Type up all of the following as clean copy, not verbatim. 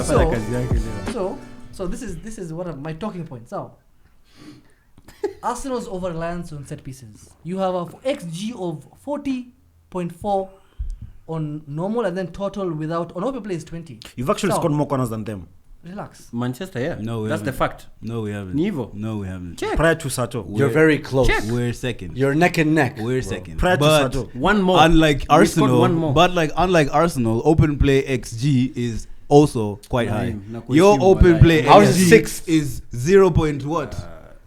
So this is one of my talking points. So Arsenal's over reliance on set pieces. You have a XG of 40.4 on normal, and then total without on open play is 20. You've actually scored more corners than them. Relax. Manchester, yeah. No, that's the fact. No, we haven't. Nivo. No, we haven't. Check. Prior to Sato. You're very close. Check. We're second. You're neck and neck. We're second. Prior to But Sato. One more. unlike Arsenal, one more. but unlike Arsenal, open play XG is also quite high. Nakuheshimu Your open play Ours is XG 6. is 0. What?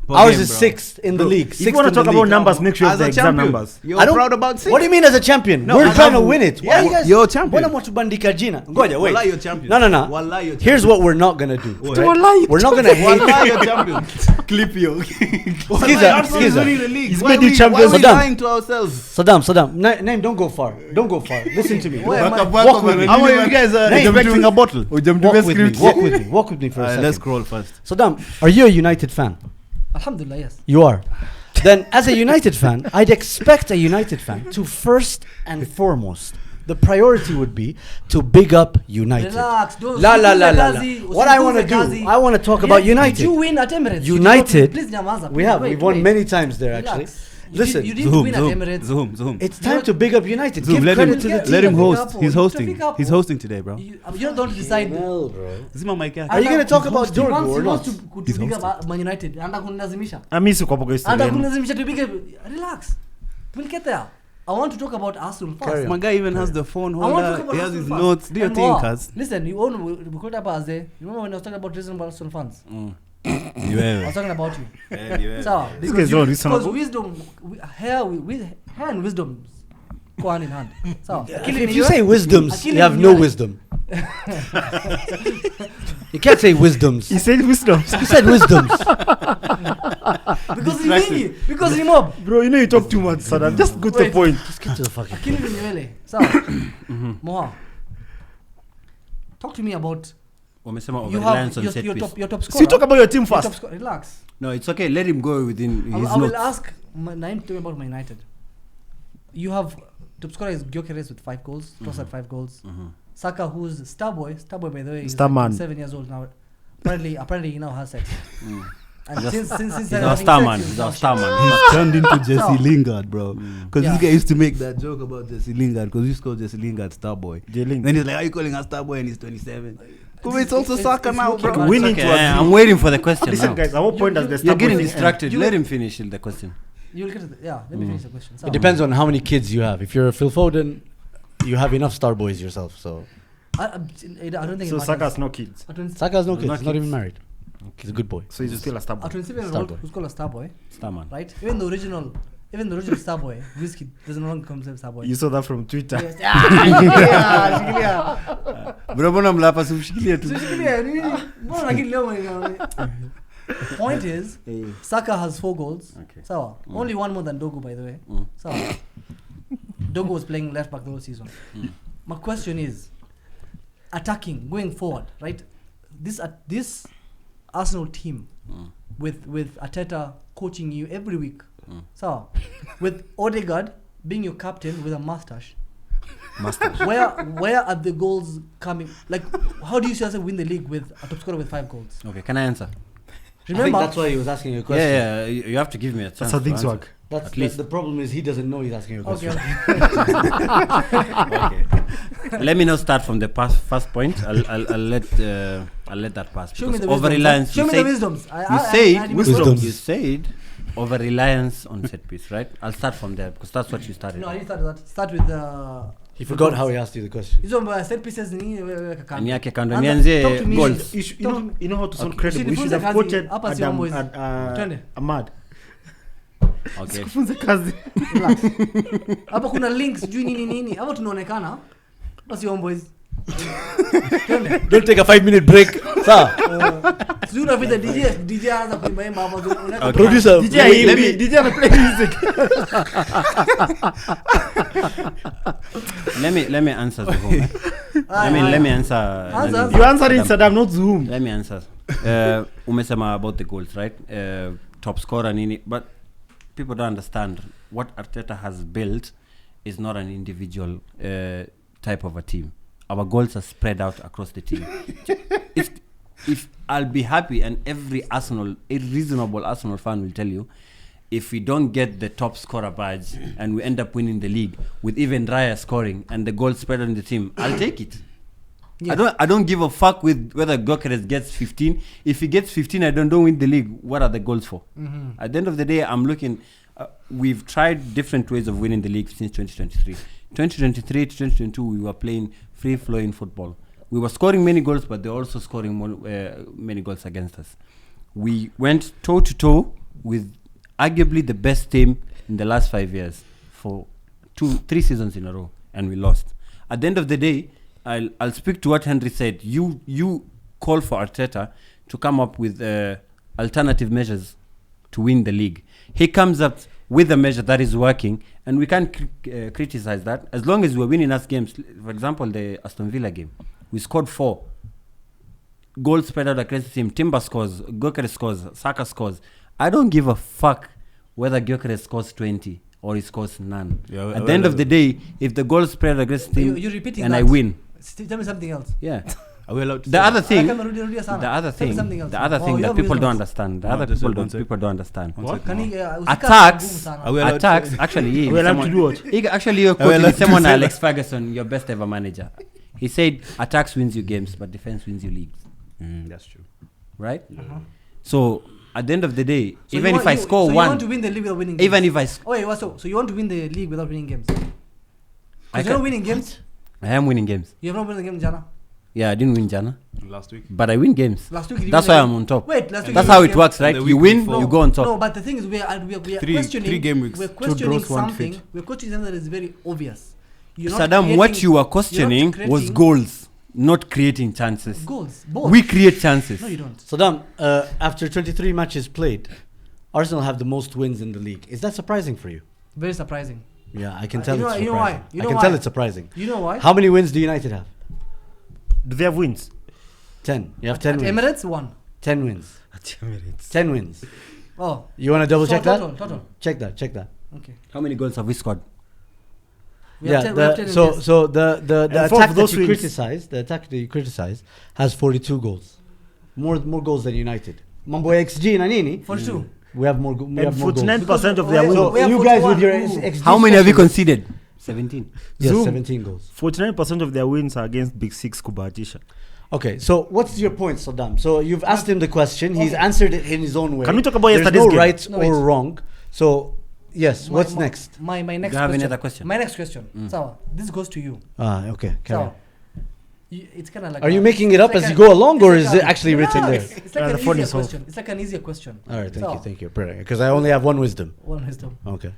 Per Ours game, is bro. 6th in the league. If you want to talk about numbers, make sure you have As the a exact champion, numbers. you're I don't- proud about 6. What do you mean as a champion? No, We're I trying to have- win it. Yeah, you guys, you're a champion. Mbona mwatubandika jina? Ngoja, wait. Wallah, you're champion. No. Wallah, you're Here's what we're not going to do. What? Right? We're not going to hate. Wallah, you're champion. Clip you. Skiza. He's made you champion. Why are we Saddam. lying to ourselves? Saddam. Name, don't go far. Don't go far. Listen to me. Walk with me. How are you guys expecting a bottle? Walk with me for a second. Let's scroll first. Saddam, are you a United fan? Alhamdulillah, yes. You are. Then, as a United fan, I'd expect a United fan to first and foremost, the priority would be to big up United. Relax. Don't La. Gazi, What I want to Gazi. do, I want to talk about United. Did you win at Emirates? United. Please, Nyamaza. We've won many times there, actually. Relax. Listen, you didn't win at Emirates. Zuhum. it's time to big up United. Zoom, Give let credit him, to the team. let him Pick host. up, He's pick hosting. up. He's hosting today, bro. You don't decide. Well, bro. Zima my cat. Are you going to talk about He Dorgo wants or not? to He's big up Man United. Anda kunilazimisha. Amisi kwa pogo Anda history. kunilazimisha to big up. Relax. We'll get there. I want to talk about Arsenal first. Carry on. My guy even has the phone I want to talk holder. about He has Arsenal his first. notes. Do your And thing, more. cuz. Listen, you called up as there. Remember when I was talking about reasonable Arsenal fans? I was talking about you. So, This guy's not reasonable. because wisdom, hair and wisdom go hand in hand. So, If you say wisdoms, you have no wisdom. You can't say wisdoms. He said wisdom. You said wisdoms. because he mean because he mob. Bro, you know you talk too much, Saddam. Just go to the Wait. point. Just get to the fucking Akili Vinyuele. So, Moha, talk to me about Wamesema you over-reliance have on set piece. your top So scorer. you talk about your team Your top first. scorer. Relax. No, it's okay. Let him go within his I will notes. ask Nayim to me about Man United. You have top scorer is Gyökeres with 5 goals. Trossard 5 goals. Saka, who's star boy by the way, is Star man. 7 years old now. Apparently he now has sex. And since He's they're our having star sex, man. he's He's now our star shit. man. He's turned into Jesse So- Lingard, bro. Because Yeah. this guy used to make that joke about Jesse Lingard because we used to call Jesse Lingard Starboy. J-Link. Then he's like, "Are you calling us Starboy?" And he's 27. It's also it's- soccer it's now, okay, bro. man. We It's need okay. to agree. I'm waiting for the question Listen, now. guys, at what point does the You're Starboy getting thing distracted. You- Let him finish the question. You'll get it. Yeah, let me finish the question. So, It depends on how many kids you have. If you're a Phil Foden, you have enough star boys yourself. So I don't think end? it So matters. Saka has no kids. Saka has no kids. No He's not kids. even married. He's a good boy. So he's still a A Starboy. 27-year-old Starboy. who's called a star boy, Star man. right? Even the original star boy, Whiskey doesn't no longer come as star boy. You saw that from Twitter. Yes. Shikilia. Bro, mbona mlapa simshikilie tu. Shikilia, nini? Mbona lakini leo mwenye- The point is, Saka has 4 goals. Okay. Sawa. Only one more than Dogu, by the way. Sawa. Dogu was playing left back the whole season. My question is, attacking, going forward, right? This Arsenal team with Arteta coaching you every week. So, with Odegaard being your captain with a mustache. Where are the goals coming? Like, how do you see yourself win the league with a top scorer with 5 goals? Okay, can I answer? I think Remember, that's why he was asking you a question. Yeah, you have to give me a chance. That's how to things answer. work. That's At least. the problem is he doesn't know he's asking you a okay. question. Okay. Let me not start from the first point. I'll let that pass. Show me Because the over-reliance. wisdoms. Show me the wisdoms. You said over-reliance on set piece, right? I'll start from there because that's what you started. No, you started that. Start with the. He forgot how he asked you the question. Hizo set pieces ni Niake kando Anza, nianze talk to me. goals. You know how to sound Okay. credible. You should have Usinifunze quoted kazi, hapa si mambo hizi. Twende. Ahmad. Okay. Funze kazi. Relax. Hapa kuna links sijui nini. Hapo tunaonekana. Basi homeboys. Twende. Don't take a 5-minute break. Sir. Sijui unapita DJ anaanza kuimba imba hapo. Okay. Producer. DJ haimbi. DJ anaplay music. Let me answer Zuhum. Let me answer. Answer. You answering Saddam, not Zuhum. Let me answer. Umesema about the goals, right? Top scorer nini, but people don't understand what Arteta has built is not an individual type of a team. our goals are spread out across the team. if I'll be happy, and every reasonable Arsenal fan will tell you, if we don't get the top scorer badge and we end up winning the league with even Raya scoring and the goals spread on the team, I'll take it. Yes. I don't give a fuck with whether Gyökeres gets 15. If he gets 15, I don't win the league. What are the goals for? At the end of the day, I'm looking. We've tried different ways of winning the league since 2023. 2023 to 2022, we were playing free-flowing football. We were scoring many goals, but they were also scoring many goals against us. We went toe-to-toe with arguably the best team in the last 5 years for 3 seasons in a row, and we lost. At the end of the day, I'll speak to what Henry said. You call for Arteta to come up with alternative measures to win the league. He comes up with a measure that is working, and we can't criticize that as long as we're winning us games. For example, the Aston Villa game, we scored 4 goals spread out against the team. Timber scores, Gyökeres scores, Saka scores. I don't give a fuck whether Gyökeres scores 20 or he scores none. Yeah, at the end of the day, if the goals spread against the team you're repeating and that. I win. Tell me something else. Yeah. Are we allowed to The other thing that people don't understand. People don't understand. What? Attacks. Actually, Are we allowed to do what? Actually, you're quoting someone Alex Ferguson, your best ever manager. He said, attacks wins you games, but defense wins you leagues. That's true. Right? So, at the end of the day, even if I score one... So you want to win the league without winning games? Even if I... So you want to win the league without winning games? Because you're not winning games? I am winning games. You have not won the game, Jana? Yeah, I didn't win Jana. Last week. But I win games. Last week that's why I'm on top. Wait, last week. That's how it works, right? You win, you go on top. No, but the thing is, we are questioning... 3 game weeks. We're questioning something. We're questioning something that is very obvious. Saddam, what you were questioning was goals, not creating chances. Goals, both. We create chances. No, you don't. Saddam, after 23 matches played, Arsenal have the most wins in the league. Is that surprising for you? Very surprising. Yeah, I can tell it's surprising. You know why? I can tell it's surprising. You know why? How many wins do United have? Do they have wins? 10. You have 10 wins. Emirates, 1. 10 wins. At Emirates. 10 wins. Oh. You want to double check that? Total. Check that. Okay. How many goals have we scored? We have 10 the attack that you criticize, has 42 goals. More goals than United. Mambo XG na nini? 42. We have more goals. 49% of their wins. So you guys with your XG. How many have you conceded? 17. Yes, Zoom. 17 goals. 49% of their wins are against Big Six Kubahatisha. Okay, so what's your point, Saddam? So you've asked him the question. He's answered it in his own way. Can we talk about There's yesterday's no game? right or wrong. So, yes, what's next? My next Do you have question. any other question? My next question. Sawa, this goes to you. Okay, carry on. It's kind of like... Are you making it up as you go along, or is it actually written there? It's like an easier question. It's like an easier question. All right, thank you. Because I only have one wisdom. One wisdom. Okay.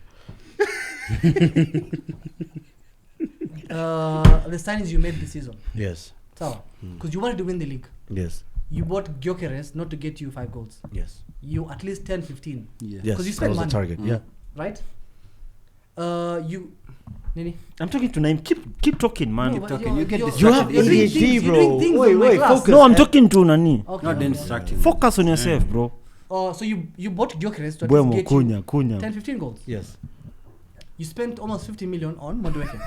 The signings you made this season. Yes. Because you wanted to win the league. Yes. You bought Gyökeres not to get you 5 goals. Yes. You at least 10, 15. Yes. Because you spent that was money. the target. Yeah. Right? Nini? I'm talking to Nayim. Keep talking, man. No, Keep but talking. You get You have distracted. ADHD, bro. You're doing things on my Wait, class. focus. No, I'm talking to Nani. Okay. Not distracting. Focus on yourself, bro. So you bought Gyökeres to at least Buemo, get you Cunha. 10, 15 goals. Yes. You spent almost 50 million on Madueke.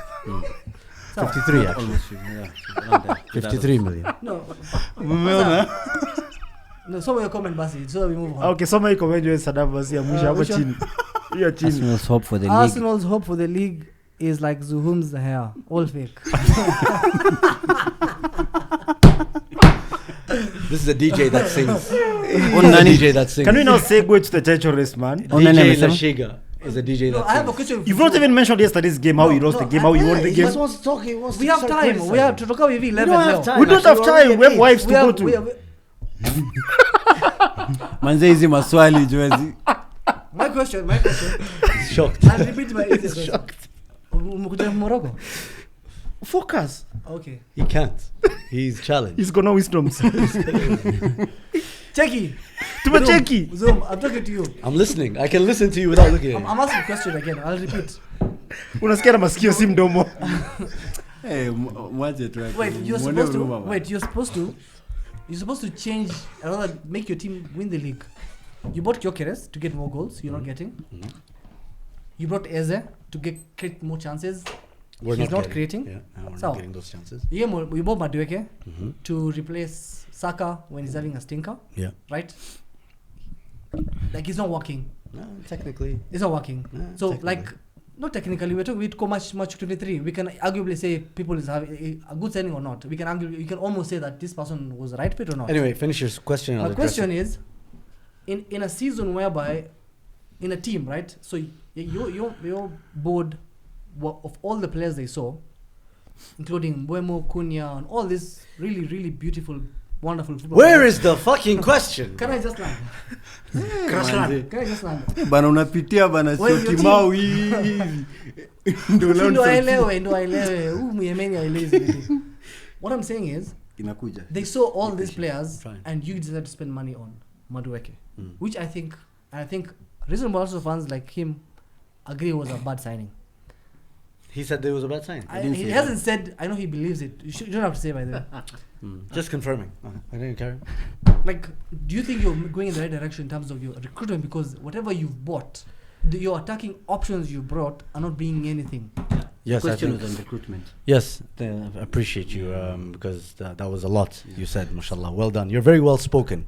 53 actually. Almost, yeah. 53 million. No. No, so your comment, Basi. So we move on. Okay, somebody comment you Saddam Basi mwisho hapo which one? chini. Hiyo chini. Arsenal's hope for the league. Arsenal's hope for the league is like Zuhum's hair, all fake. This is a DJ that sings. Can we now segue to the title race, man? DJ Lashiga is a DJ that I have a sings. question. You've not even mentioned yesterday's game, how you lost the game, how you won the He game. just wants to talk. He wants We to have start time. criticizing. We have to talk about EV 11 We don't have now. time. We don't have time. We have wives to go to. Manze hizi maswali juezi. My question. Shocked. I'll repeat my question. Shocked. Umekuja Morocco? Focus. Okay. He can't. He's challenged. He's got no wisdom. Cheki. Tumecheki. Zoom, I'm talking to you. I'm listening. I can listen to you without looking at you. I'm asking a question again. I'll repeat. Unasikia na masikio si mdomo. Hey, mwaje tu. Wait, you're supposed to change, rather make your team win the league. You bought Gyökeres to get more goals. You're not getting. You brought Eze to create more chances. he's not creating. Yeah, we're So- not getting those chances. We bought Madueke Mm-hmm. to replace Saka when he's having a stinker, Yeah. right? Like it's not working. No, technically. It's not working. Yeah, So technically. like, not technically, we're talking with match 23. We can arguably say people is having a good signing or not. We can argue. You can almost say that this person was the right fit or not. Anyway, finish your question. My question is, in a season whereby, in a team, right? So your board of all the players they saw, including Buemo, Cunha, and all this really beautiful, wonderful football. Where players. is the fucking question? Can I just land? Manze. Can I just land? Bana unapitia bana Well, sio your Timau hivi. Ndio leo Ndo aelewe. Huyu Myemeni haelewi vitu. What I'm saying is, inakuja. they saw all these players Fine. and you decided to spend money on Madueke, which I think reasonable also fans like him agree was a bad signing. He said there was a bad sign. He hasn't said. I know he believes it. You don't have to say by the way. Just confirming. I didn't care. Like, do you think you're going in the right direction in terms of your recruitment? Because whatever you've bought, your attacking options you brought are not being anything. Yes, Question I think, was on recruitment. yes. I appreciate you because that was a lot you said. Mashallah, well done. You're very well spoken.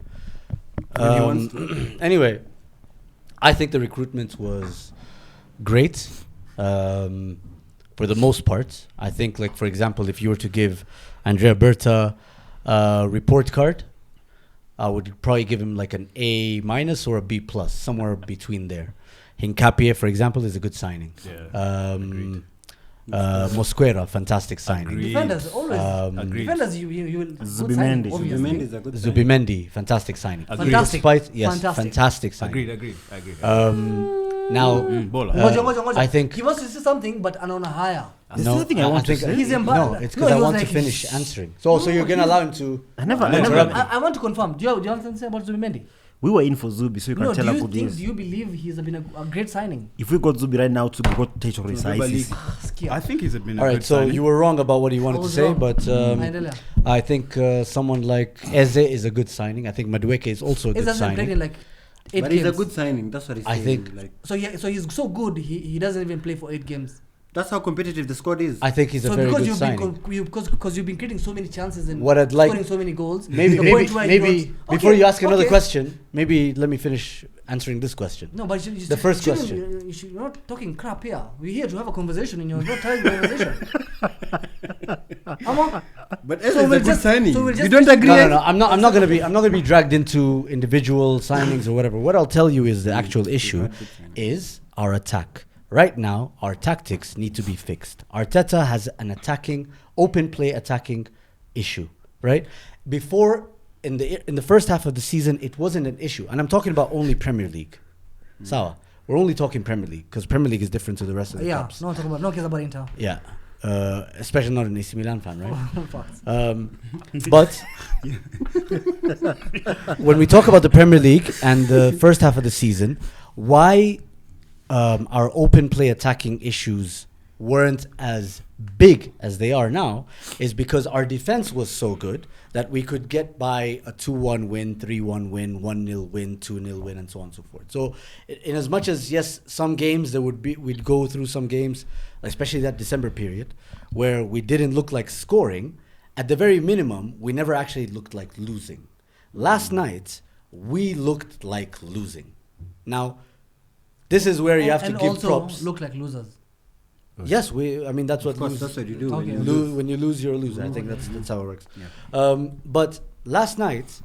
When he wants to. Anyway, I think the recruitment was great. For the most part, I think, like for example, if you were to give Andrea Berta a report card, I would probably give him like an A- or a B+, somewhere between there. Hincapie, for example, is a good signing. Yeah. Mosquera, fantastic signing. Agreed. Defenders always. Agreed. Defenders you will. good Zubimendi. signing, obviously. Zubimendi is a good Zubimendi, fantastic signing. Agreed. Fantastic. Fantastic. Fantastic signing. Agreed. Now, Bola. Ngoja. I think he wants to say something, but on a higher. This is the thing I want to think say. He's no, embarrassed. it's No, because he I was want to like, finish answering. So you're gonna allow him to. I never. I want to confirm. Do you have something to say about Zubimendi? We were in for Zubi, so you can No, tell do how you good he think? is. Do you believe he's been a great signing? If we got Zubi right now, to got Title Favourites. I think he's been a All right, good so signing. you were wrong about what he wanted I to was say, wrong. but I I think someone like Eze is a good signing. I think Madueke is also a good hasn't played in signing. like 8 But games. he's a good signing. That's what he's I saying. think- Like, So he's so good. He doesn't even play for 8 games. that's how competitive the squad is. I think he's a So very because good you've signing. because you've been creating so many chances and What I'd like- scoring so many goals. Maybe the maybe point where maybe you don't- before Okay, you ask another okay. question, maybe let me finish answering this question. No, but The first shouldn't- question. You're not talking crap here. We're here to have a conversation, and you're not telling the conversation. Amma, But So Eze is we'll a good just- signing. so we'll You just- don't agree? No. I'm not gonna be dragged into individual signings or whatever. What I'll tell you is the actual issue is our attack. Right now, our tactics need to be fixed. Arteta has an open play attacking issue, right? Before, in the first half of the season, it wasn't an issue. And I'm talking about only Premier League. Sawa. We're only talking Premier League, because Premier League is different to the rest of the yeah, clubs. no talking about no cares about Inter. Yeah. Especially not an AC Milan fan, right? Facts. But when we talk about the Premier League and the first half of the season, why our open play attacking issues weren't as big as they are now is because our defense was so good that we could get by a 2-1 win, 3-1 win, 1-0 win, 2-0 win, and so on and so forth. So in as much as, yes, some games we'd go through some games, especially that December period, where we didn't look like scoring, at the very minimum, we never actually looked like losing. Last night, we looked like losing. Now, this is where you have to and give also props. look like losers. Yes, I mean that's what Of course, lose. that's what you do. Okay. When you lose. When you lose, you're a loser. I think that's how it works. Yeah. But last night,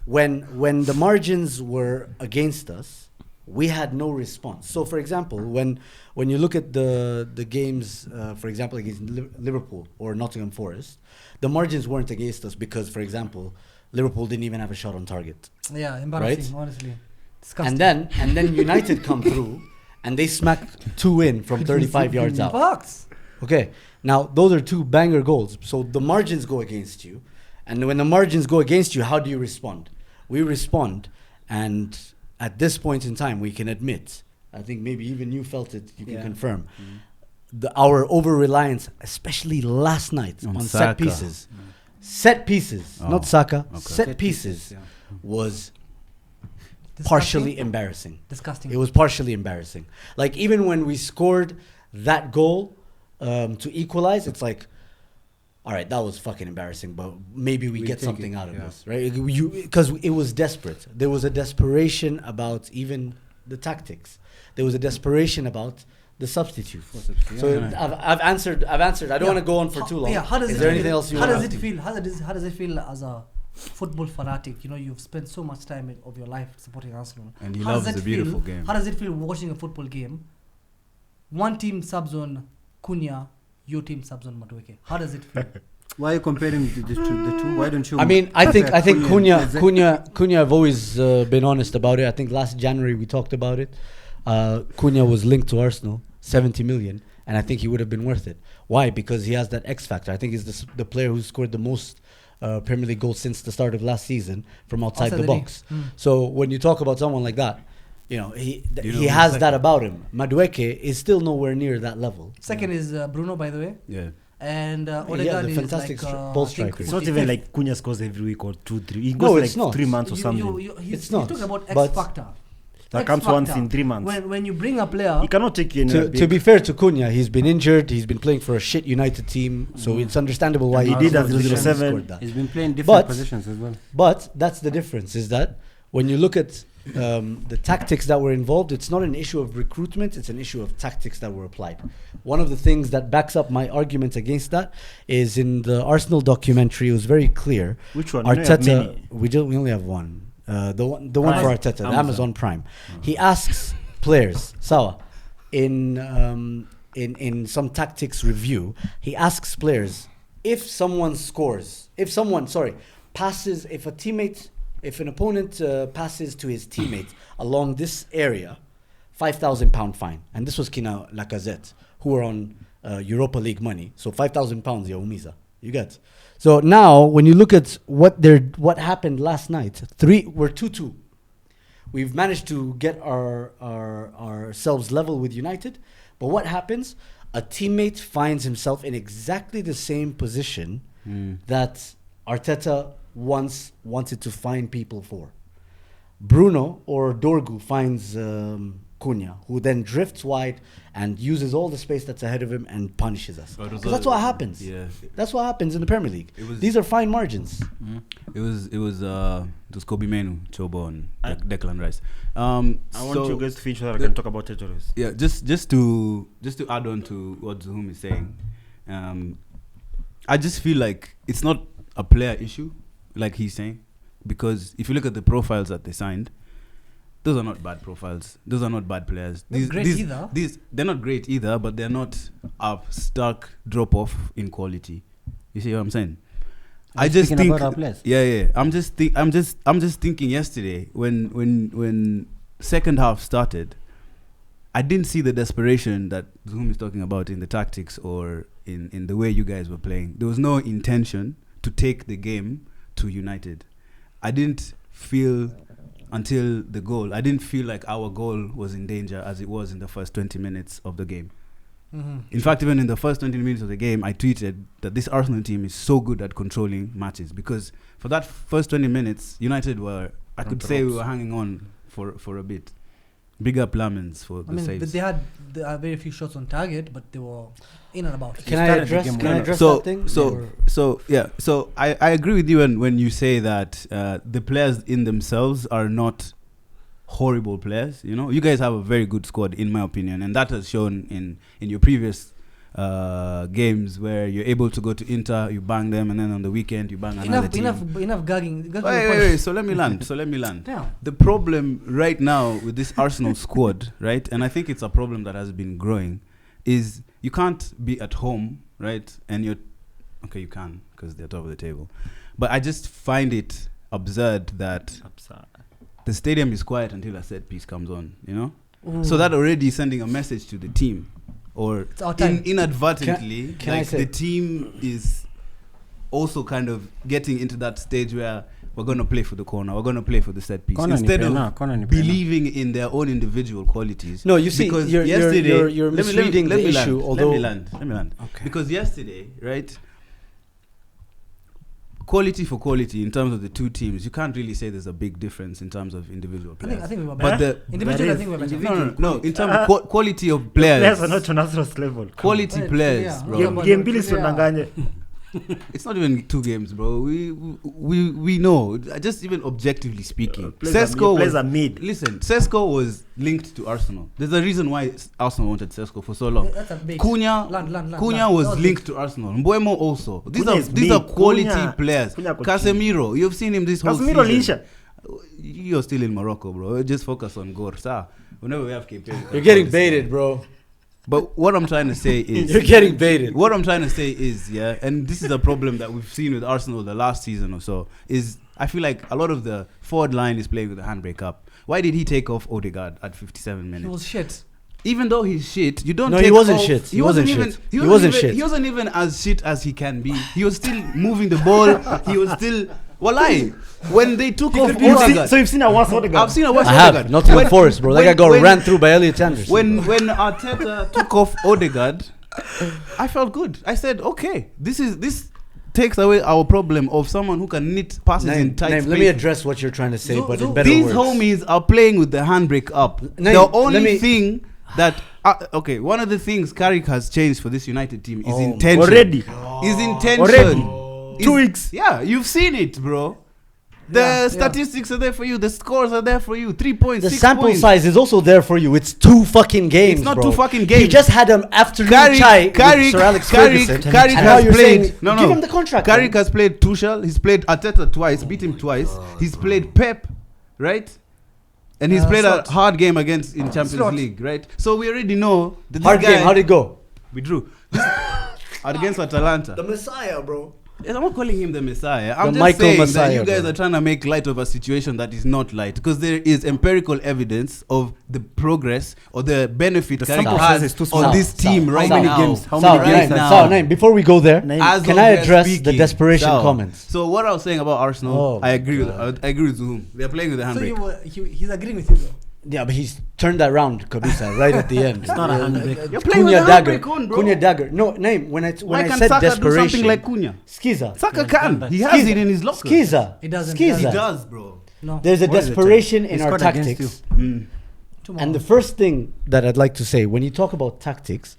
when the margins were against us, we had no response. So, for example, when you look at the games, for example, against Liverpool or Nottingham Forest, the margins weren't against us because, for example, Liverpool didn't even have a shot on target. Yeah, embarrassing, honestly. Disgusting. And then United come through and they smack 2 in from 35 yards out. Facts. Okay, now those are 2 banger goals. So the margins go against you. And when the margins go against you, how do you respond? We respond. And at this point in time, we can admit, I think maybe even you felt it, you can confirm, our over-reliance, especially last night on set Saka. pieces. Set pieces, not Saka. Okay. Set pieces was Disgusting. partially embarrassing. Disgusting. It was partially embarrassing. Like even when we scored that goal, to equalize, it's like, all right, that was fucking embarrassing, but maybe we get something out of this, right? Because it was desperate. There was a desperation about even the tactics. There was a desperation about the substitute. So I've answered. I don't want to go on for too long. Is there anything else you want to ask? How does it feel as a football fanatic? You know, you've spent so much time of your life supporting Arsenal, and he loves the beautiful game. How does it feel watching a football game? One team subs on Cunha, your team subs on Madueke. How does it feel? Why are you comparing the two? Why don't you? I mean, I think Cunha. I've always been honest about it. I think last January we talked about it. Cunha was linked to Arsenal, 70 million, and I think he would have been worth it. Why? Because he has that X factor. I think he's the player who scored the most Premier League goals since the start of last season from outside the box. So when you talk about someone like that, you know, he has that about him. Madueke is still nowhere near that level. Second is Bruno, by the way. Yeah. And Odegaard the is fantastic like, ball striker. It's not even like Cunha scores every week or 2-3. He goes like 3 months or something. He's talking about X factor. That comes once in 3 months. When you bring a player, he cannot take you in. To be fair to Cunha, he's been injured. He's been playing for a shit United team, so it's understandable why he did at 0-7. He's been playing different positions as well. But that's the difference, is that when you look at the tactics that were involved, it's not an issue of recruitment, it's an issue of tactics that were applied. One of the things that backs up my argument against that is in the Arsenal documentary, it was very clear. Which one? Arteta, we only have one. The one for Arteta, Amazon Prime. He asks players, Sawa, in some tactics review, he asks players, if an opponent passes to his teammate along this area, £5,000 fine. And this was Kina Lacazette, who were on Europa League money. So £5,000, Yaumiza. You get. So now, when you look at what happened last night, we're 2-2. We've managed to get ourselves level with United. But what happens? A teammate finds himself in exactly the same position that Arteta once wanted to find people for. Bruno or Dorgu finds Cunha, who then drifts wide and uses all the space that's ahead of him and punishes us. Because that's what happens. Yeah. That's what happens in the Premier League. These are fine margins. It was Kobe Menu, Chobo, and Declan Rice. I want you guys to finish so that I can talk about territories. Yeah, just to add on to what Zuhum is saying, I just feel like it's not a player issue, like he's saying, because if you look at the profiles that they signed, those are not bad profiles. Those are not bad players. They're not great either, but they're not a stark drop off in quality. You see what I'm saying? I just think about our players. Yeah. I'm just thinking yesterday when second half started, I didn't see the desperation that Zuhum is talking about in the tactics or in the way you guys were playing. There was no intention to take the game to United. I didn't feel until the goal. I didn't feel like our goal was in danger as it was in the first 20 minutes of the game. In fact, even in the first 20 minutes of the game, I tweeted that this Arsenal team is so good at controlling matches, because for that first 20 minutes, United were, I could say, we were hanging on for a bit. Big up Lamens for the saves. But they had very few shots on target, but they were in and about. Can I address that thing? So I agree with you when you say that the players in themselves are not horrible players. You know, you guys have a very good squad, in my opinion, and that has shown in your previous games where you're able to go to Inter, you bang them, and then on the weekend you bang another team. Enough gagging. Wait. So let me land. Yeah. The problem right now with this Arsenal squad, right, and I think it's a problem that has been growing, is you can't be at home, right, and you can because they're top of the table, but I just find it absurd that the stadium is quiet until a set piece comes on, you know. So that already is sending a message to the team. Or inadvertently, the team is also kind of getting into that stage where we're going to play for the corner, we're going to play for the set piece, instead of believing in their own individual qualities. No, you see, because you're misreading the issue. Let me land. Okay. Because yesterday, right, quality for quality in terms of the two teams, you can't really say there's a big difference in terms of individual players. I think we were but better. the Individually, I think we were better. no. In terms of quality of players, Players are not on Astros level. quality Right, players, yeah. bro. Game Billy Sundanganye. It's not even 2 games, bro. We know. Just even objectively speaking, Players are mid. Listen, Sesko was linked to Arsenal. There's a reason why Arsenal wanted Sesko for so long. That's a big Cunha was linked to Arsenal. Mbeumo also. These are quality players. Casemiro, you've seen him this whole Casemiro season. You're still in Morocco, bro. Just focus on Gor. Whenever we have KP, You're getting baited, bro. But what I'm trying to say is You're getting baited. What I'm trying to say is, yeah, and this is a problem that we've seen with Arsenal the last season or so, is I feel like a lot of the forward line is playing with the handbrake up. Why did he take off Odegaard at 57 minutes? He was shit. Even though he's shit, you don't. No, take he wasn't off, shit. He wasn't shit. He wasn't even as shit as he can be. He was still moving the ball. He was still. Walai, when they took off Odegaard. So you've seen a worse Odegaard? I've seen a worse I Odegaard. have. Nottingham Forest, bro. That guy got ran through by Elliot Anderson. When Arteta took off Odegaard, I felt good. I said, okay, this takes away our problem of someone who can knit passes in tight space. Let me address what you're trying to say, but in better These words. homies are playing with the handbrake up. The only thing that one of the things Carrick has changed for this United team is intention. Already. Is intention. Already. 2 weeks. Yeah, you've seen it, bro. The statistics are there for you. The scores are there for you. 3 points. The 6 sample points. size is also there for you. It's 2 fucking games. It's not bro. 2 fucking games. He just had an afternoon chai with Sir Alex Ferguson. Carrick and now has you're played. saying, No. give him the contract. Carrick man. has played Tuchel. He's played Arteta twice. Beat him twice. He's played Pep, right? And he's played Slot. a hard game against in Champions Slot. League, right? So we already know that Hard this guy, game. How'd it go? we drew against Atalanta. The Messiah, bro. Yes, I'm not calling him the Messiah. I'm The just Michael saying Messiah, that you guys bro. are trying to make light of a situation that is not light, because there is empirical evidence of the progress or the benefit Carrick sample size has is too small. on this team Sal, right Sal, now. games? How Sal, many games now? Sal, Nayim, before we go there, Nayim. As can of I we are address the speaking, desperation Sal. comments? So what I was saying about Arsenal, Oh, I agree with Zuhum. They're playing with the So handbrake. he's agreeing with you though. Yeah, but he's turned that round, Kabisa, right at the end. It's not a handbrake. You're playing with Cunha the dagger. handbrake on, bro. Cunha dagger. No, Nayim, when Why I can't said Saka do desperation. something like Cunha? Skiza. Saka can. He has it in his locker. Skiza. He doesn't. Skiza. He does, bro. No. There's a What is it, desperation He in our scored against tactics. Tomorrow. And the first thing that I'd like to say, when you talk about tactics,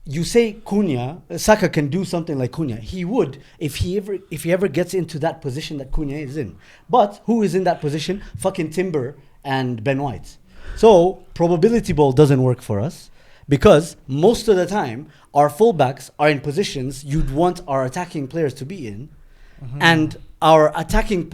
you say Cunha, Saka can do something like Cunha. He would if he ever gets into that position that Cunha is in. But who is in that position? Fucking Timber and Ben White. So probability ball doesn't work for us, because most of the time our fullbacks are in positions you'd want our attacking players to be in, and our attacking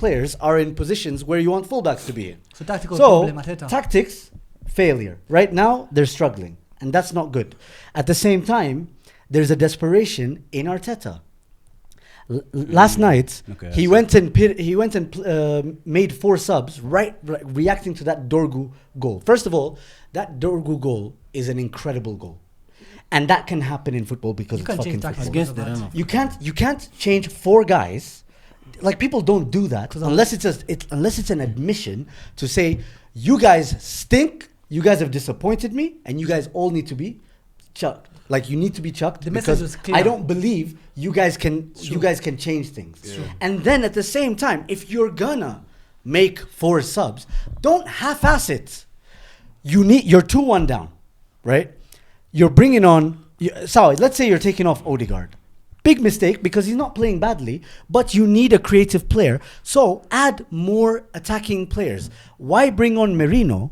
players are in positions where you want fullbacks to be in. So tactical So problem, Arteta. tactics failure. Right now they're struggling, and that's not good. At the same time, there's a desperation in Arteta. Last night, Okay, he went and made 4 subs, reacting to that Dorgu goal. First of all, that Dorgu goal is an incredible goal, and that can happen in football because You it's can't fucking change tactics football. Against the because of run that. of You can't change 4 guys. Like, people don't do that 'Cause of- unless it's an admission to say, you guys stink, you guys have disappointed me, and you guys all need to be chucked. Like, you need to be chucked The message because was clear. I don't believe you guys can change things. And then at the same time, if you're gonna make 4 subs, don't half-ass it. You're 2-1 down, right? You're bringing on sorry, let's say you're taking off Odegaard. Big mistake, because he's not playing badly, but you need a creative player. So add more attacking players. Why bring on Merino,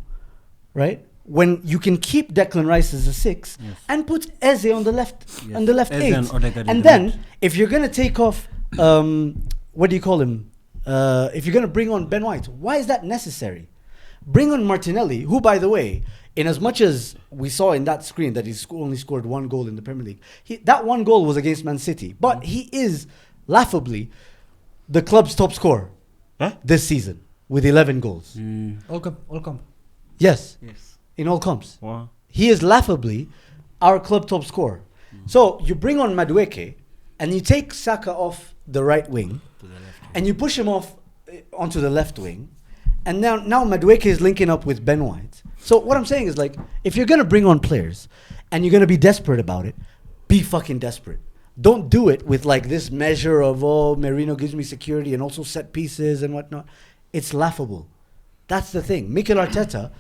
right? When you can keep Declan Rice as a 6 and put Eze on the left, Yes. on the left Eze 8. and Odegaard in And the then mid. if you're gonna take off, what do you call him? If you're gonna bring on Ben White, why is that necessary? Bring on Martinelli, who, by the way, in as much as we saw in that screen that he's only scored 1 goal in the Premier League, that 1 goal was against Man City. But he is laughably the club's top scorer this season with 11 goals. All come. Yes, Yes. in all comps. Wow. He is laughably our club top scorer. So you bring on Madueke and you take Saka off the right wing and you push him off onto the left wing. And now Madueke is linking up with Ben White. So what I'm saying is, like, if you're going to bring on players and you're going to be desperate about it, be fucking desperate. don't do it with like this measure of, oh, Merino gives me security and also set pieces and whatnot. It's laughable. That's the thing. Mikel Arteta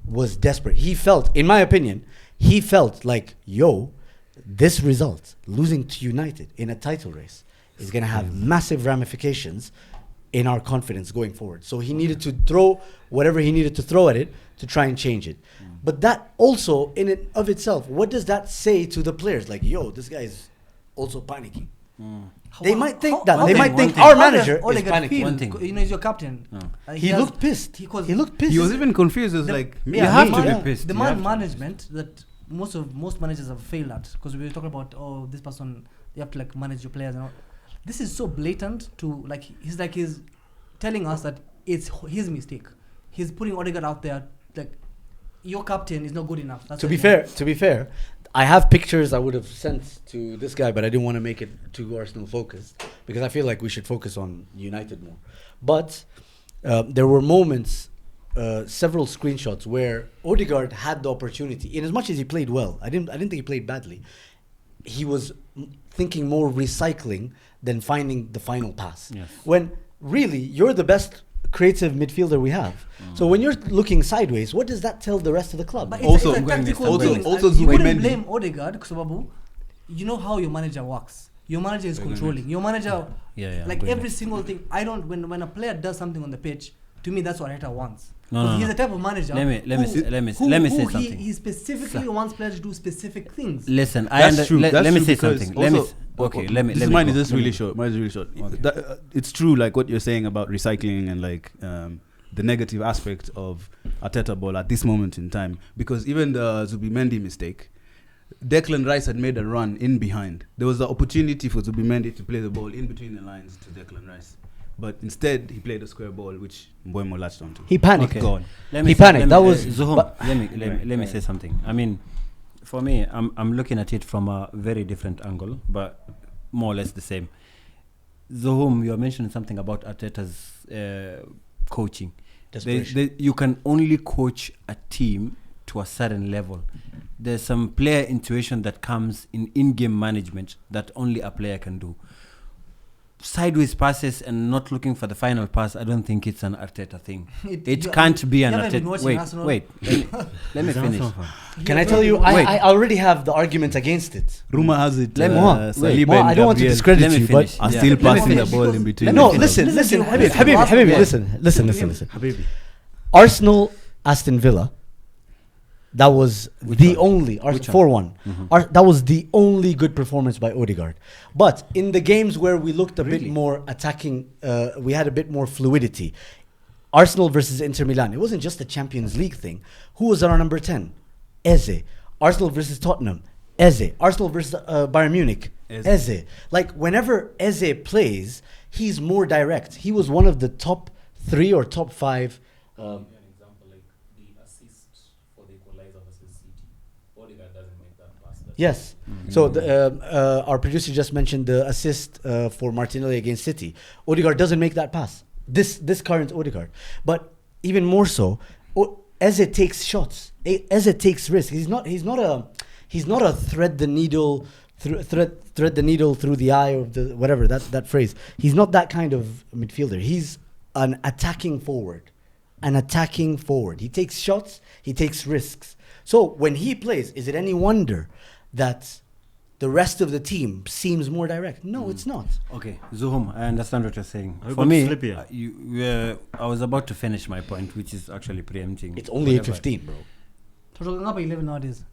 was desperate. He felt, in my opinion, he felt like, yo, this result, losing to United in a title race, is going to have massive ramifications in our confidence going forward. So he needed to throw whatever he needed to throw at it to try and change it. But that also, in and of itself, what does that say to the players? Like, yo, this guy is also panicking. They might think that. They might think our manager is panicking. One thing. You know, he's your captain. He looked pissed. He looked pissed. He was even confused. It was like, you have to be pissed. The man management that most managers have failed at, because we were talking about, oh, this person, you have to like manage your players and all. This is so blatant to like he's telling us that it's his mistake. He's putting Odegaard out there like your captain is not good enough. That's to be fair, I have pictures I would have sent to this guy, but I didn't want to make it too Arsenal focused because I feel like we should focus on United more. But there were moments, several screenshots where Odegaard had the opportunity. In as much as he played well, I didn't think he played badly. He was thinking more recycling than finding the final pass. Yes. When really you're the best creative midfielder we have. So when you're looking sideways, what does that tell the rest of the club? But it's a tactical thing. You wouldn't blame Odegaard because Babu, you know how your manager works. Your manager is controlling. Your manager, like every single thing. I don't. When a player does something on the pitch, to me that's what Arteta wants. No. He's the type of manager. Let me say something. He specifically wants players to do specific things. Listen, that's true. Let me say something. Mine is just really short. Okay. It's true, like what you're saying about recycling and like the negative aspect of Arteta ball at this moment in time. Because even the Zubimendi mistake, Declan Rice had made a run in behind. There was the opportunity for Zubimendi to play the ball in between the lines to Declan Rice. But instead, he played a square ball, which Mbeumo latched onto. He panicked. Okay. He panicked. That was Zuhum. Let me say something. I mean, for me, I'm looking at it from a very different angle, but more or less the same. Zuhum, you are mentioning something about Arteta's coaching. You can only coach a team to a certain level. There's some player intuition that comes in-game management that only a player can do. Sideways passes and not looking for the final pass, I don't think it's an Arteta thing. It can't be an Arteta. Wait. Let me finish. Can I tell you? I already have the argument against it. Rumor has it. Saliba and I don't want to discredit you, but are still passing the ball in between. No, listen, Habibi, listen. Habibi. Arsenal, Aston Villa. That was the only 4-1. That was the only good performance by Odegaard. But in the games where we looked a bit more attacking, we had a bit more fluidity. Arsenal versus Inter Milan. It wasn't just a Champions League thing. Who was our number 10? Eze. Arsenal versus Tottenham. Eze. Arsenal versus Bayern Munich. Eze. Like whenever Eze plays, he's more direct. He was one of the top 3 or top 5. Yes. So our producer just mentioned the assist for Martinelli against City. Odegaard doesn't make that pass. This current Odegaard. But even more so, Eze takes shots. Eze takes risks. He's not a thread the needle through the eye of the whatever that phrase. He's not that kind of midfielder. He's an attacking forward. He takes shots. He takes risks. So when he plays, is it any wonder that the rest of the team seems more direct? No, it's not. Okay, Zuhum, I understand what you're saying. For me, I was about to finish my point, which is actually preempting. It's only 8:15, bro. Total 11 nowadays.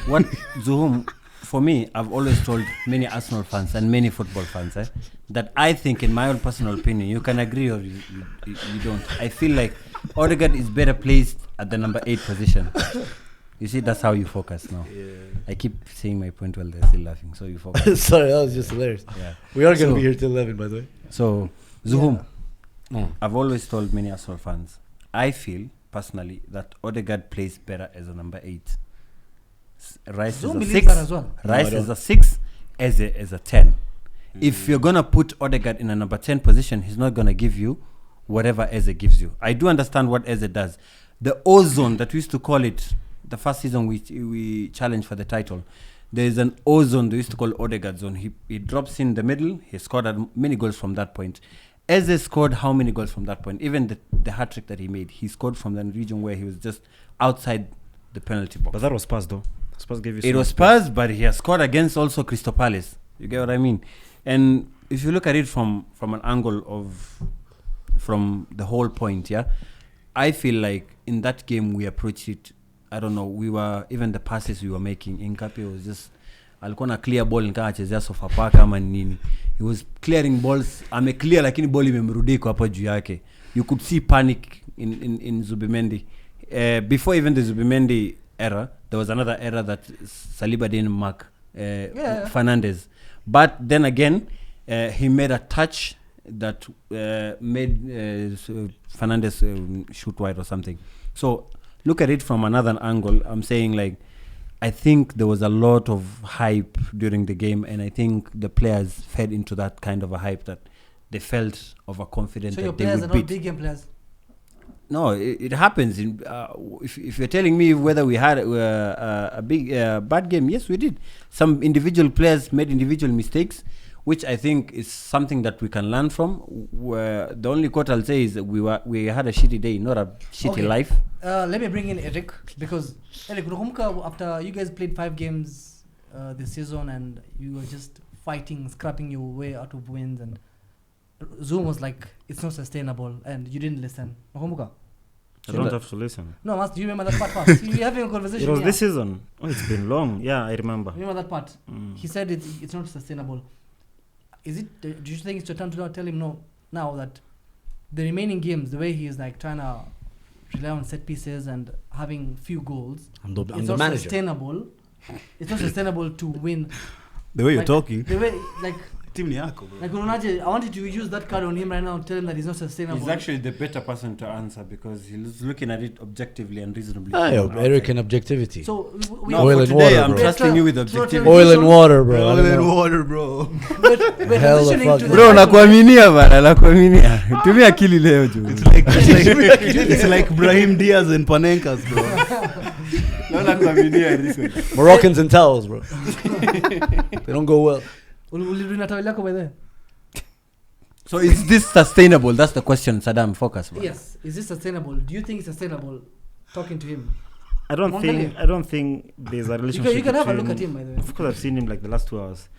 What Zuhum? For me, I've always told many Arsenal fans and many football fans that I think, in my own personal opinion, you can agree or you don't. I feel like Odegaard is better placed at the number 8 position. You see, that's how you focus now. Yeah. I keep saying my point while they're still laughing, so you focus. Sorry, that was just hilarious. Yeah. We are going to be here till 11, by the way. So, Zuhum, I've always told many Arsenal fans, I feel, personally, that Odegaard plays better as a number 8. Rice is a 6. Well. Rice is a 6, Eze is a 10. If you're going to put Odegaard in a number 10 position, he's not going to give you whatever Eze gives you. I do understand what Eze does. The ozone that we used to call it, the first season we challenged for the title, there is an O zone they used to call Odegaard zone. He drops in the middle. He scored many goals from that point. Eze scored how many goals from that point? Even the hat-trick that he made, he scored from the region where he was just outside the penalty box. But that was Spurs though. Spurs gave you it was Spurs, but he has scored against also Crystal Palace. You get what I mean? And if you look at it from an angle from the whole point, yeah, I feel like in that game we approached it, I don't know, even the passes we were making, Nkapi was just alikuwa na clear ball nikaa achezea Sofapaka ama nini. He was clearing balls, clear lakini ball imemrudi kwa hapo juu yake. You could see panic in Zubimendi. Before even the Zubimendi era, there was another era that Saliba didn't mark Fernandes. But then again, he made a touch that made Fernandes shoot wide or something. So look at it from another angle. I'm saying like, I think there was a lot of hype during the game, and I think the players fed into that kind of a hype that they felt overconfident. So that your they players would are beat. not big game players? No, it happens. If you're telling me whether we had a big bad game, yes, we did. Some individual players made individual mistakes, which I think is something that we can learn from. The only quote I'll say is that we had a shitty day, not a shitty life. Let me bring in Eric, because Eric, after you guys played 5 games this season and you were just fighting, scrapping your way out of wins, and Zoom was like, it's not sustainable, and you didn't listen. I don't have to listen. No, do you remember that part first? We're having a conversation. It was this season. Oh, it's been long. Yeah, I remember. Remember that part? He said it's not sustainable. Is it? Do you think it's your time to tell him no now that the remaining games, the way he is like trying to rely on set pieces and having few goals, it's not sustainable. It's not sustainable to win. The way you're talking. The way like. Like, I wanted to use that card on him right now and tell him that he's not sustainable. He's actually the better person to answer because he's looking at it objectively and reasonably. Eric and objectivity. So oil and water, I'm bro. trusting you with objectivity. Oil and water, bro. Oil and water, bro. We're Hell the fuck. Bro, nakuaminia bana, nakuaminia. Tumia akili leo tu. It's like Brahim Diaz and Panenkas, bro. Moroccans and towels, bro. They don't go well. So is this sustainable? That's the question, Saddam. Focus, bro. Yes. Is this sustainable? Do you think it's sustainable talking to him? I don't think there's a relationship. You can have a look at him, by the way. Of course, I've seen him like the last 2 hours.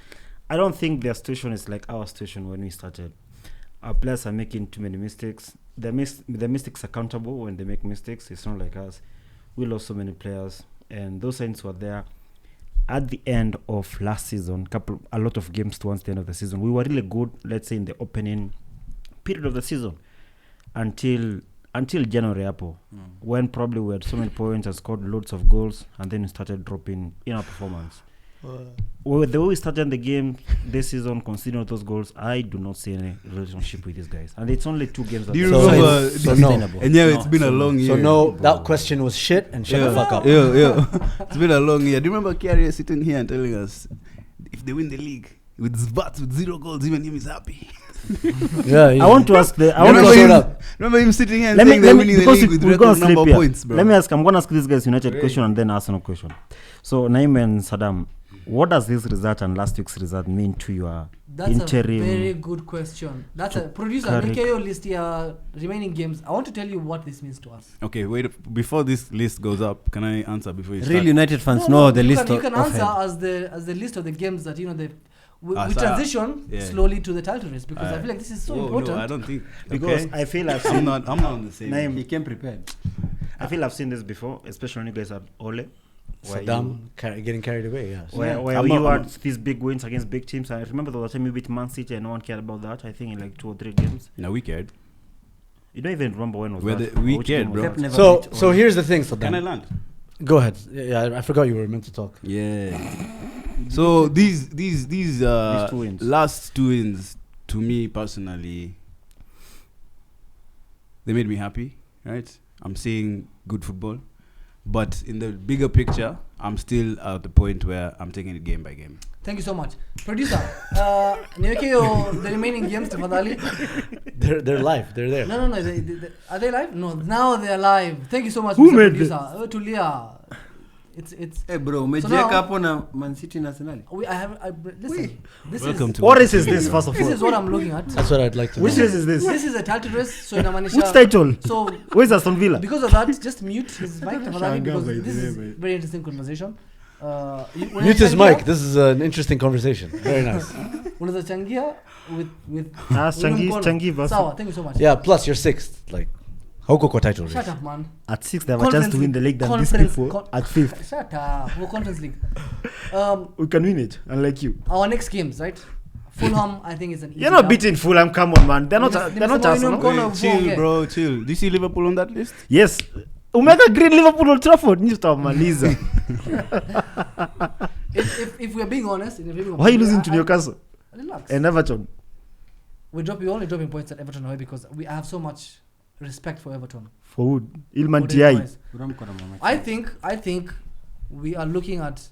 I don't think their situation is like our situation when we started. Our players are making too many mistakes. The mistakes are countable when they make mistakes. It's not like us. We lost so many players, and those signs were there. At the end of last season, a lot of games towards the end of the season, we were really good, let's say in the opening period of the season until January when probably we had so many points and scored loads of goals, and then we started dropping in our performance. The way we started the game this season, considering those goals, I do not see any relationship with these guys, and it's only 2 games. Do you remember? No. And yeah, it's been a long year. So no, that question was shit, and shut the fuck up. Yeah. It's been a long year. Do you remember Kiarie sitting here and telling us if they win the league with Zbats with 0 goals, even him is happy? Yeah. I want to ask remember him sitting here and saying they're winning the league with record number of points, bro. I'm going to ask these guys United question and then Arsenal question. So Nayim and Saddam, what does this result and last week's result mean to your interim? That's a very good question. That's a producer. Make your list here, remaining games. I want to tell you what this means to us. Okay, wait. Before this list goes up, can I answer before you start? Real United fans know the list. You can answer as the list of the games that we transition slowly to the title race, because I feel like this is so important. No, I don't think because I feel I've I'm not on the same. Nayim, He came prepared. I feel I've seen this before, especially when you guys had Ole. Saddam getting carried away, yes. Where you had these big wins against big teams. I remember the time you beat Man City and no one cared about that. I think in like 2 or 3 games. No, we cared. You don't even remember when was that? We cared, bro. So here's the thing, Saddam. Can I land? Go ahead. Yeah, I forgot you were meant to talk. Yeah. So these 2 wins. last 2 wins, to me personally, they made me happy, right? I'm seeing good football. But in the bigger picture, I'm still at the point where I'm taking it game by game. Thank you so much. Producer, the remaining games, tafadhali. They're live. They're there. No. Are they live? No, now they're live. Thank you so much, Who Mr. made Producer. Tulia. It's. Hey bro, So umejiweka now- hapo na Man City na Arsenal. Listen. This Welcome is to What race is this, first of this all? is what I'm looking at. That's what I'd like to know. Which race is this? This is a title race, so inamaanisha. Which title? So Where's Aston Villa? because of that, just mute his mic tafadhali, Shanga because by the this is way, mate. very interesting conversation. When Mute his unachangia- mic. This is an interesting conversation. Very nice. unaweza changia with Changi versus. Sawa, thank you so much. Yeah, plus you're sixth. Like, hauko kwa title Shut race. up, man. At 6, they have a chance to win the league than these Conference- people. At 5th, Shut up. We're Conference League. we can win it, unlike you. Our next games, right? Fulham, I think is an easy. You're not dub. beating Fulham, come on, man. They're not Nimesema Arsenal. Mkono Wait, ufunge. chill, bro, chill. Do you see Liverpool on that list? Yes. Umeka Green Liverpool Old Trafford. Ni tutamaliza. If we're being honest, Why are you losing to Newcastle Relax. and Everton? We're only dropping points at Everton away because we have so much respect for Everton. For who? Ilman What TI. is wise. I think we are looking at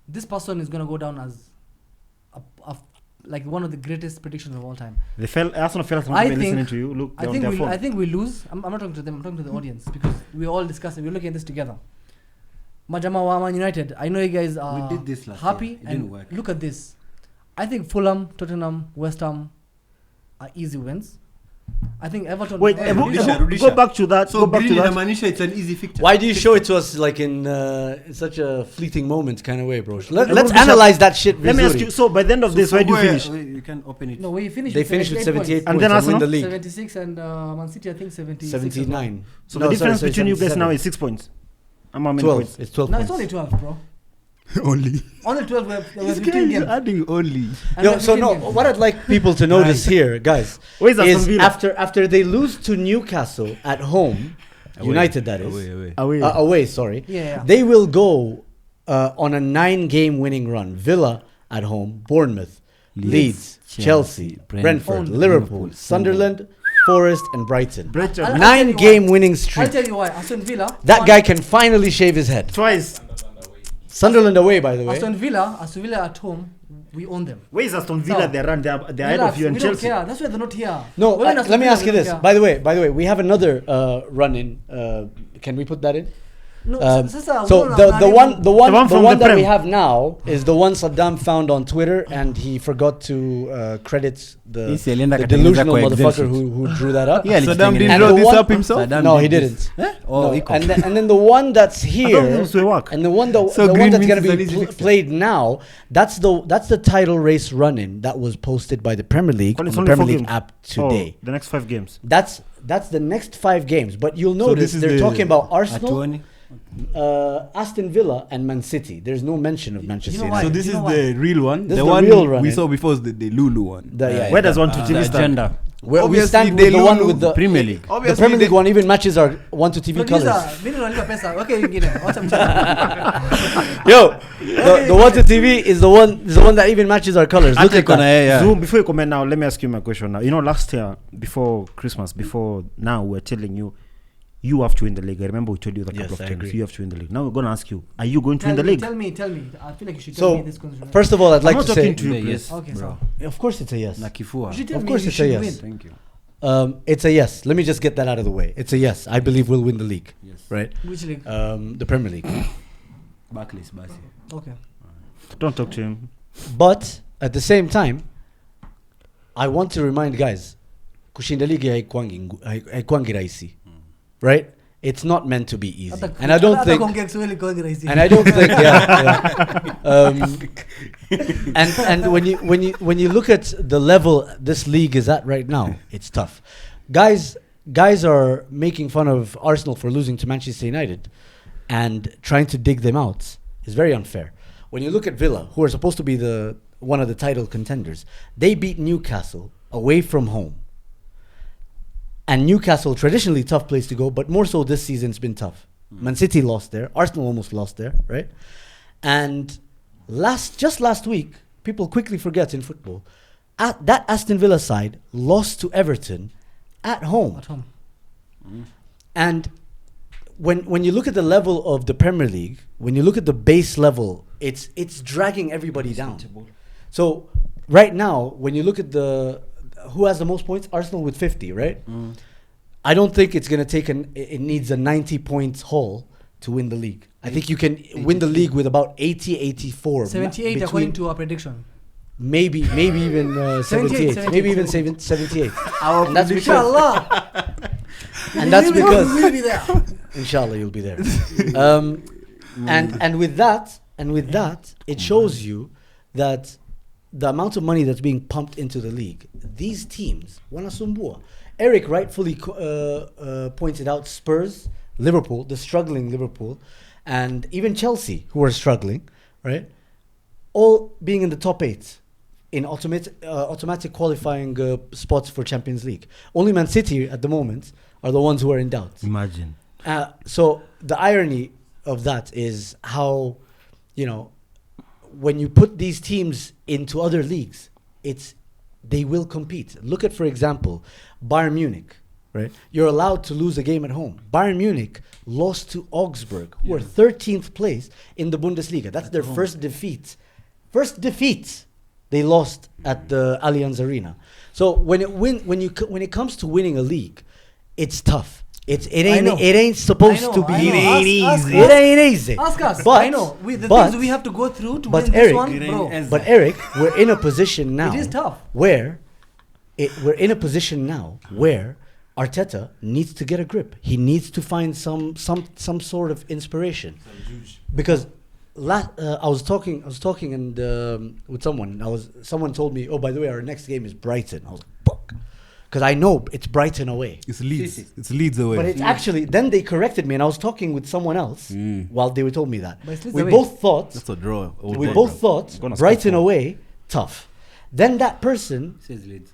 this person is gonna go down as like one of the greatest predictions of all time. Arsenal felt I like think- listening to you. Look, I they're on think their we phone. I think we lose. I'm not talking to them. I'm talking to the audience because we're all discussing. We're looking at this together. Majama wa Man United. I know you guys are We did this last happy year. It and didn't work. look at this. I think Fulham, Tottenham, West Ham are easy wins. I think Everton. Wait, Rudisha. go back to that. So go back to Green that. inamaanisha it's an easy fixture. Why do you show it to us like in such a fleeting moment kind of way, bro? Let's Rudisha, analyze that shit. Let me ask visually. you. So by the end of this, where do you finish? You can open it. No, we finished. They finished with 78 And points then and win Arsenal? the league. 76 and Man City. I think 76. 79. So No, the difference sorry, between you guys 77. now is 6 points. How many 12. points? It's 12 No, points. it's only 12, bro. Only. Only 12. There were This 15 guy is games. adding only. And Yo, we have so 15 no, games. what I'd like people to notice here, guys, Where's Aston is Villa? after they lose to Newcastle at home, Away. United that is, Away. Away. sorry, Yeah. they will go on a 9-game winning run. Villa at home, Bournemouth, Leeds, Chelsea, Brentford, Liverpool, Sunderland, Forest, and Brighton. Brighton. I'll tell you 9-game why. winning I'll streak. tell you why. Aston Villa. That won- guy can finally shave his head. Twice. Sunderland away, by the way. Aston Villa at home, we own them. Where is Aston Villa? So, They run. They're ahead Relax, of you and we don't Chelsea. care. That's why they're not here. No, We're in Aston let me Villa, ask you we don't this. care. By the way, we have another run in. Can we put that in? No, sasa, So we're the not the even- one the one one the from one the that we Prem. have now is the one Saddam found on Twitter, and he forgot to credit the Yes, alienda the katengeneza delusional kwa Excel motherfucker sheet. who drew that up. Yeah, Saddam didn't And draw the this one- up himself? Saddam No, he did this. didn't. Oh, No, iko. and then the one that's I thought here, this will work. and the one that So the one green that's gonna means be it's an easy fixture. played now, that's the title race run-in that was posted by the Premier League Well, on it's the only Premier 4 League games. app today. Oh, the next 5 games. That's the next 5 games, but you'll So notice this is they're the- talking about Arsenal, Atuoni. Aston Villa, and Man City. There's no mention of Manchester know why? United. So this You is know what? the real one. This the is the one real run, we eh? saw before is the Lulu one. Where does 1 to The TV stand? agenda. Where we Obviously, stand they with the one lose with the Premier League. the Obviously, Premier League they- one even matches our 1 to TV Producer, colors. mimi nalipa pesa. Okay, ingine. Wacha mchezo. Yo, the 1 to TV is the one that even matches our colors. Look Hata at iko na that. yeye, yeah. Zoom, before you comment now, let me ask you my question now. You know, last year, before Christmas, before now, we're telling you, you have to win the league. I remember we told you that Yes, couple of I times. agree. You have to win the league. Now we're going to ask you, are you going to Tell win the me, league? Tell me. I feel like you should tell me So, this question. first of all, I'd like I'm to not say, talking to you, Yeah, please. yes. Okay, bro. so. of course it's a yes. Na kifua. You should tell Of me course you it's a should yes. win. Thank you. It's a yes. Let me just get that out of the way. It's a yes. I believe we'll win the league. Yes. Right? Which league? The Premier League. Barclays, basi. Okay. Don't talk to him. But at the same time, I want to remind guys, kushinda ligi haikwangi rahisi. Right? It's not meant to be easy. And I don't think and I don't think and when you look at the level this league is at right now, it's tough. Guys are making fun of Arsenal for losing to Manchester United and trying to dig them out is very unfair. When you look at Villa, who are supposed to be one of the title contenders, they beat Newcastle away from home. And Newcastle, traditionally tough place to go, but more so this season it's been tough. Man City lost there. Arsenal almost lost there, right? And just last week, people quickly forget in football, that Aston Villa side lost to Everton at home. At home. And when you look at the level of the Premier League, when you look at the base level, it's dragging everybody down. So right now, when you look at who has the most points? Arsenal with 50, right? I don't think it's going to take it needs a 90 points haul to win the league. I think you can win the league with about 80, 84. 78 according to our prediction. Maybe even 78. 78. Maybe even 78. Our And that's Inshallah. And that's We because will be there. inshallah you'll be there. And with that, it shows you that the amount of money that's being pumped into the league, these teams, wanasumbua. Eric rightfully pointed out Spurs, Liverpool, the struggling Liverpool, and even Chelsea, who are struggling, right? All being in the top 8 in automatic qualifying spots for Champions League. Only Man City at the moment are the ones who are in doubt. Imagine. So the irony of that is how, when you put these teams into other leagues, they will compete. Look at, for example, Bayern Munich, right? You're allowed to lose a game at home. Bayern Munich lost to Augsburg, who are 13th place in the Bundesliga. That's their first defeat. First defeat they lost at the Allianz Arena. So when it comes to winning a league, it's tough. It ain't supposed to be. I know. It ain't easy. Ask us. But, I know. The things we have to go through to win Eric, this one, bro. But Eric, we're in a position now. It is tough. Where Arteta needs to get a grip. He needs to find some sort of inspiration. Because I was talking and with someone. Someone told me, "Oh, by the way, our next game is Brighton." I was like, "Fuck," because I know it's Brighton away. It's Leeds. It's Leeds away. But it's actually, then they corrected me, and I was talking with someone else while they told me that. But it's Leeds We away. both thought That's a draw. we both thought Gonna Brighton score. away tough. Then that person Says Leeds.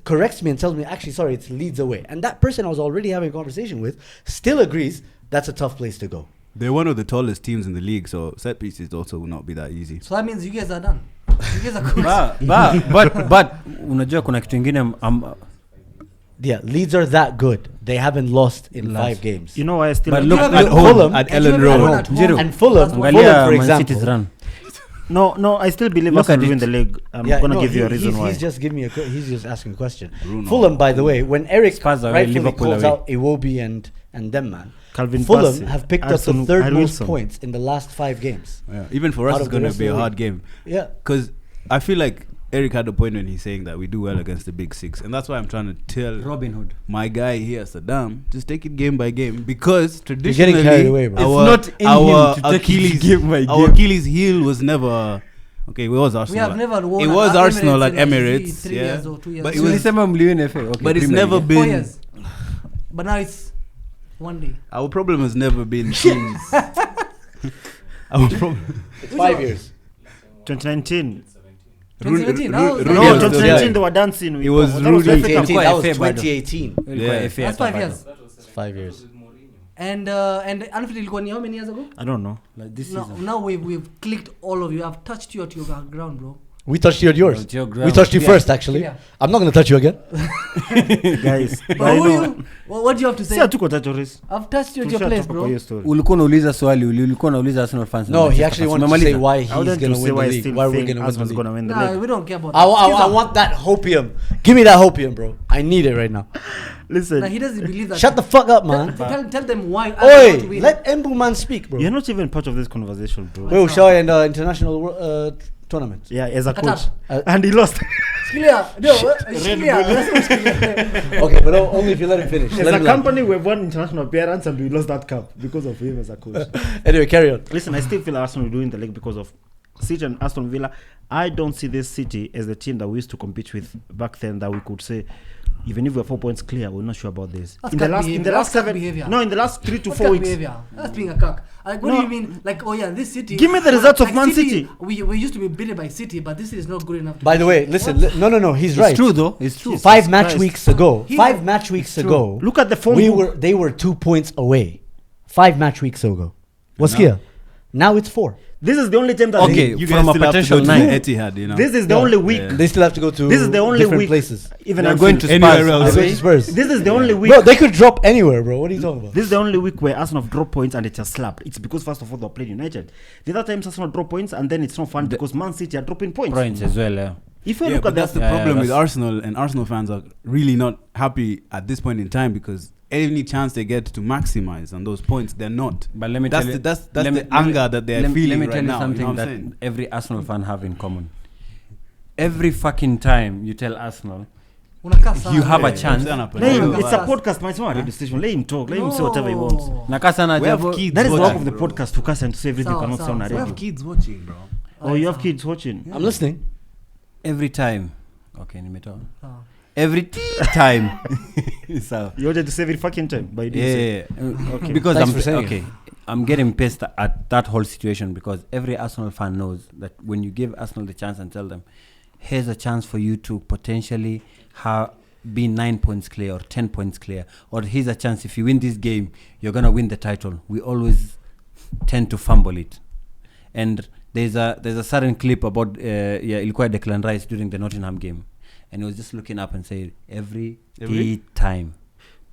corrects me and tells me, actually, sorry, it's Leeds away. And that person I was already having a conversation with still agrees that's a tough place to go. They're one of the tallest teams in the league, so set pieces also will not be that easy. So that means you guys are done. You guys are good. but unajua kuna kitu ingine Yeah, Leeds are that good. They haven't lost in 5 games. You know why I still... But look have at it home. Fulham at And Ellen you have Road. it at home. Jiro. And Fulham, for Angalia Man example. City's run. No, I still believe Look Arsenal at win it. the league. I'm Yeah, gonna no, give you a reason he's why. he's just asking a question. Bruno. Fulham, by the way, when Eric Spurs away, rightfully Liverpool calls away. out Iwobi and them, man, Calvin Fulham Bassey, have picked up Arsene- the third Harry most Wilson. points in the last 5 games. Yeah. Even for us, Out it's of the going to rest be of a the hard league. game. Yeah. Because I feel like Eric had a point when he's saying that we do well against the big 6. And that's why I'm trying to tell Robin Hood. my guy here, Saddam, just take it game by game. Because getting traditionally, carried away, bro. our, It's not in our him to take it Achilles, game by our game. Achilles heel was never... Okay, it was Arsenal. We have never won It at was Arsenal Emirates at in like Emirates. 3 Yeah. years or 2 years. But So it was- Ulisema mliwin FA. Okay, But it's Premier never League. 4 been... years. But now it's one day. Our problem has never been teams. Our problem... It's 5 years. 2019. 2017. No, Rudy was 2019 there. they were dancing. It was that Rudy. FA Cup. 2018, that was FA bado. 2018. Yeah. FA That's 5 hata years. bado. It's 5 years. And Anfield ilikuwa ni how many years ago? I don't know. Like this No, season. now we've clicked all of you. I've touched you at your ground, bro. We touched you at yours. At your We ground. touched you Yeah. first, actually. Yeah. I'm not going to touch you again. Guys, But I who know. you? What do you have to Si say? hatuko Tachoris. I've touched you at your Tushatoka place, kwa bro. hiyo story. Ulikuwa unauliza swali, ulikuwa unauliza Arsenal fans. No, he actually wanted to say why he's I wouldn't going to to say win why the I league. still Why we're think going to win the Arsenal's league. gonna win the Nah, league. we don't care about I that. want that hopium. Give me that hopium, bro. I need it right now. Listen, Nah, he doesn't believe that. Shut the fuck up, man. Tell them why. I want to Oi, win. let Embu man speak, bro. you're not even part of this conversation, bro. Wait, Shai and international tournament. Yeah, as a Qatar. coach. And he lost. It's clear. No, it's clear. That's clear. Okay, but only if you let him finish. As Let a him land. company, we've won international appearance and we lost that cup because of him as a coach. Anyway, carry on. Listen, I still feel Arsenal will do in the league because of City and Aston Villa. I don't see this City as the team that we used to compete with back then that we could say, even if we're 4 points clear, we're not sure about this. That's in the cat last, behavior. in the That's last cat 7, behavior. no, in the last 3 to What's 4 that weeks. behavior? That's being a cuck. Like, what No. do you mean? Like, oh yeah, this City. Give me the results of Man City. We used to be beaten by City, but this is not good enough. To By beat the way, City. listen. What? No, he's It's right. true though. It's true. 5 match Christ. weeks ago. He- 5 match weeks true. ago. Look at the form. book. They were 2 points away. 5 match weeks ago. What's here? Now it's 4. This is the only time that Okay, You from guys a still have to potential go to nine. the Etihad, you know. This is the Yeah. only week. Yeah. They still have to go to This is the only different week. places. Even They're Anfield. going to Anywhere Spurs. else. They're going to Spurs. This is the only week. Bro, they could drop anywhere, bro. What are you talking about? This is the only week where Arsenal have dropped points and it has slapped. It's because first of all they played United. The other times Arsenal drop points and then it's not fun because Man City are dropping points. Points as well. Yeah. If you Yeah, look but at that's that, the Yeah, problem with that's- Arsenal, and Arsenal fans are really not happy at this point in time because any chance they get to maximize on those points, they're not. But let me That's tell you, that's the anger that they're feeling Let me right tell you now. something you know what that I'm saying? every Arsenal fan have in common. Every fucking time you tell Arsenal Unakaa sana. you have a Yeah, chance. I'm saying Let him, No, it's a no. podcast, man. It's not a radio station. Let him talk. Let him say whatever he wants. Nakasa We have Jabo- kids That is the work watching, of the bro. podcast to cast and to say everything Sawa, cannot sawa, sound on sawa. We radio. have kids watching, bro. Oh, you have kids watching. I'm listening. every time. Okay, nimetoa. Sawa. Every time. So, You wanted to say every fucking time, but you didn't say. yeah. Okay. Because Thanks I'm for saying okay. I'm getting pissed at that whole situation because every Arsenal fan knows that when you give Arsenal the chance and tell them, here's a chance for you to potentially be 9 points clear or 10 points clear, or here's a chance if you win this game, you're gonna win the title. We always tend to fumble it. And there's a certain clip about ilikuwa Declan Rice during the Nottingham game, and he was just looking up and saying every time.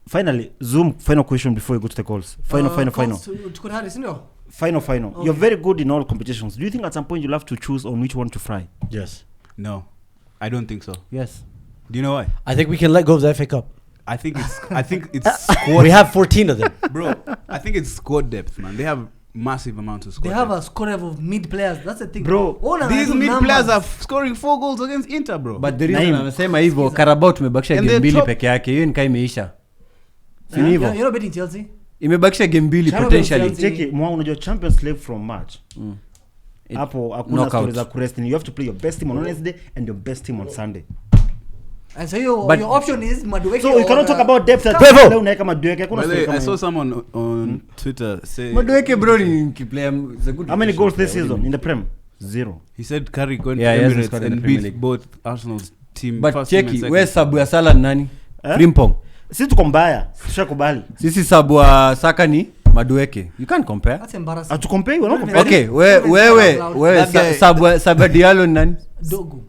Finally, Zoom, final question before you go to the calls. Final. Tuko tayari, si ndio? Final. Okay. You're very good in all competitions. Do you think at some point you'll have to choose on which one to fry? Yes. No, I don't think so. Yes. Do you know why? I think we can let go of the FA Cup. I think it's squad. We have 14 of them. Bro, I think it's squad depth, man. They have massive amounts of squad They have depth. a score of mid players. That's the thing. Bro, Ona These do mid numbers. players are scoring 4 goals against Inter, bro. But the reason Nayim. amesema hivyo Carabao tumebakisha And game they're mbili top- peke yake, hiyo nikaa imeisha. Si You're hivyo? not betting Chelsea. Imebakisha game mbili Champions potentially. League. Cheki, mwa unajua Champions League from March. It- Hapo hakuna knockout. stories za kuresting. You have to play your best team on Wednesday and your best team on Sunday. And so your But- option is Madueke. So we cannot talk about depth. Bravo! Leo unaweka Madueke, hakuna By the story way, kama I saw hiyo. someone on Twitter say Madueke bro ni kiplayer, is a good. How many goals this player, season in the Prem? 0. he said Kiarie going Yeah, he to hasn't Emirates scored in the and Premier beat League. both Arsenal's team. But first team and cheki, second. where sabu ya Salah ni nani? Eh? Frimpong. Sisi tuko mbaya. Tushakubali. Sisi sabu ya Saka ni Madueke. You can't compare. That's embarrassing. Atukompei, we're not Don't comparing. Okay, Don't even wewe talk out loud. That guy- sabu ya Diallo ni nani? Dogo.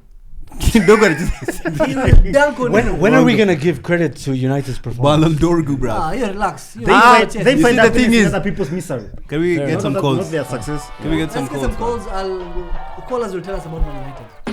Kidogo ni- He will dunk on you. When are we going to give credit to United's performance? Ballon d'Or, bro. You relax. You They relax. find, Yes. they You see find the happiness thing in is- other people's misery. Can we Fair get some Not calls? their success. Can we get some Let's get some calls? calls. The callers will tell us about Man United.